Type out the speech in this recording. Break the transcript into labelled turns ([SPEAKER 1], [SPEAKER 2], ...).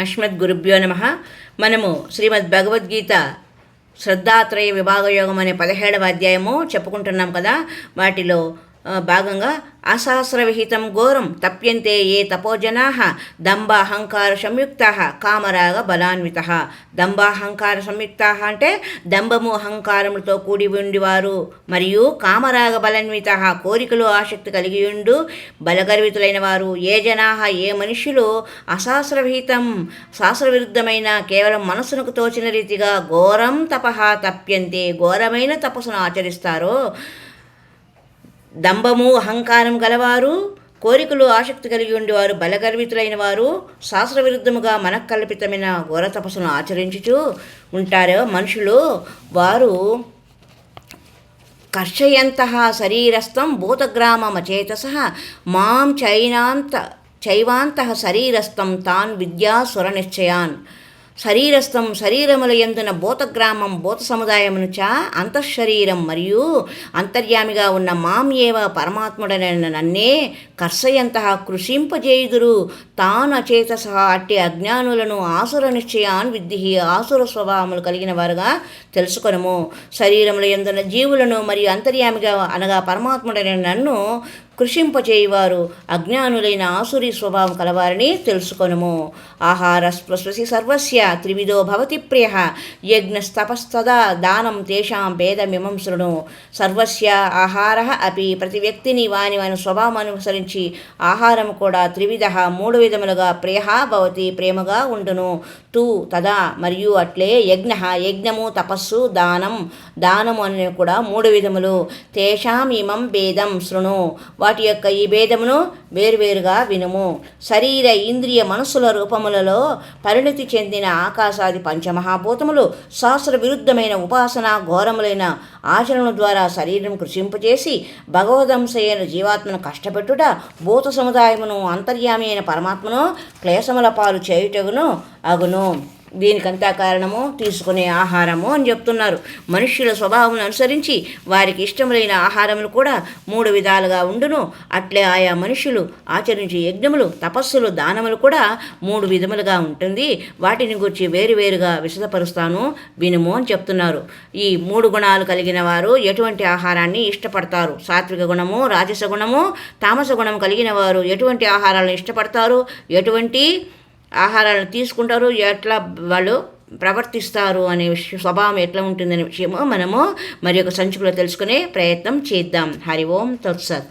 [SPEAKER 1] అస్మద్గురుభ్యో నమః. మనము శ్రీమద్ భగవద్గీత శ్రద్ధాత్రయ విభాగయోగం అనే 17వ అధ్యాయము చెప్పుకుంటున్నాం కదా. వాటిలో భాగంగా అసహస్రవిహితం ఘోరం తప్యంతే ఏ తపోజనా దంభాహంకార సంయుక్త కామరాగ బలాన్విత. దంభాహంకార సంయుక్త అంటే దంభము అహంకారములతో కూడి ఉండివారు, మరియు కామరాగ బలాన్విత కోరికలు ఆసక్తి కలిగి ఉండు బలగర్వితులైన వారు. ఏ జనా ఏ మనుష్యులు అశాస్త్రవిహితం శాస్త్రవిరుద్ధమైన కేవలం మనస్సునకు తోచిన రీతిగా ఘోరం తపః తప్యంతే ఘోరమైన తపస్సును ఆచరిస్తారో, దంభము అహంకారం గలవారు, కోరికలు ఆసక్తి కలిగి ఉండేవారు, బలగర్వితులైన వారు, శాస్త్రవిరుద్ధముగా మనఃకల్పితమైన ఘోర తపస్సును ఆచరించుచూ ఉంటారో మనుషులు, వారు కర్షయంతః శరీరస్థం భూతగ్రామమచేతసః మాం చైవాంతః శరీరస్థం తాన్ విద్యా సురనిశ్చయాన్. శరీరస్థం శరీరముల యందున భూతగ్రామం భూత సముదాయమును చ అంతఃశరీరం మరియు అంతర్యామిగా ఉన్న మాం ఏవ పరమాత్ముడనైన నన్నే కర్షయంతః కృషింపజేయుదురు తాను అచేతసః అట్టి అజ్ఞానులను ఆసుర నిశ్చయాన్ విద్ధిహి ఆసుర స్వభావములు కలిగిన వారుగా తెలుసుకొనుము. శరీరముల యందున జీవులను మరియు అంతర్యామిగా అనగా పరమాత్ముడైన నన్ను కృషింపచేయువారు అజ్ఞానులైన ఆసురి స్వభావం కలవారని తెలుసుకొనుము. ఆహార స్పృశసి సర్వస్య త్రివిధో భవతి ప్రియ యజ్ఞస్తపస్తదా దానం తేషాం భేదమిమం శృణు. సర్వస్య ఆహార అపి ప్రతి వ్యక్తిని వాని స్వభావం అనుసరించి ఆహారం కూడా త్రివిధ 3 విధములుగా ప్రియ భవతి ప్రేమగా ఉండును. తు తదా మరియు అట్లే యజ్ఞము తపస్సు దానము అనేవి కూడా 3 విధములు. తేషాం ఇమం భేదం శృణు వాటి యొక్క ఈ భేదమును వేరువేరుగా వినుము. శరీర ఇంద్రియ మనస్సుల రూపములలో పరిణతి చెందిన ఆకాశాది పంచమహాభూతములు శాస్త్ర విరుద్ధమైన ఉపాసన ఘోరములైన ఆచరణ ద్వారా శరీరం కృషింపచేసి భగవదంశైన జీవాత్మను కష్టపెట్టుట, భూత సముదాయమును అంతర్యామి అయిన పరమాత్మను క్లేశముల పాలు చేయుటగును అగును. దీనికంతా కారణము తీసుకునే ఆహారము అని చెప్తున్నారు. మనుష్యుల స్వభావం అనుసరించి వారికి ఇష్టములైన ఆహారములు కూడా 3 విధాలుగా ఉండును. అట్లే ఆయా మనుష్యులు ఆచరించే యజ్ఞములు తపస్సులు దానములు కూడా 3 విధములుగా ఉంటుంది. వాటిని గురించి వేరువేరుగా విశదపరుస్తాను వినుము అని చెప్తున్నారు. ఈ 3 గుణాలు కలిగిన వారు ఎటువంటి ఆహారాన్ని ఇష్టపడతారు? సాత్విక గుణము, రాజస గుణము, తామస గుణము కలిగిన వారు ఎటువంటి ఆహారాలను ఇష్టపడతారు, ఎటువంటి ఆహారాలను తీసుకుంటారు, ఎట్లా వాళ్ళు ప్రవర్తిస్తారు అనే స్వభావం ఎట్లా ఉంటుందనే విషయము మనము మరి ఒక సంచికలో తెలుసుకునే ప్రయత్నం చేద్దాం. హరి ఓం తత్సత్.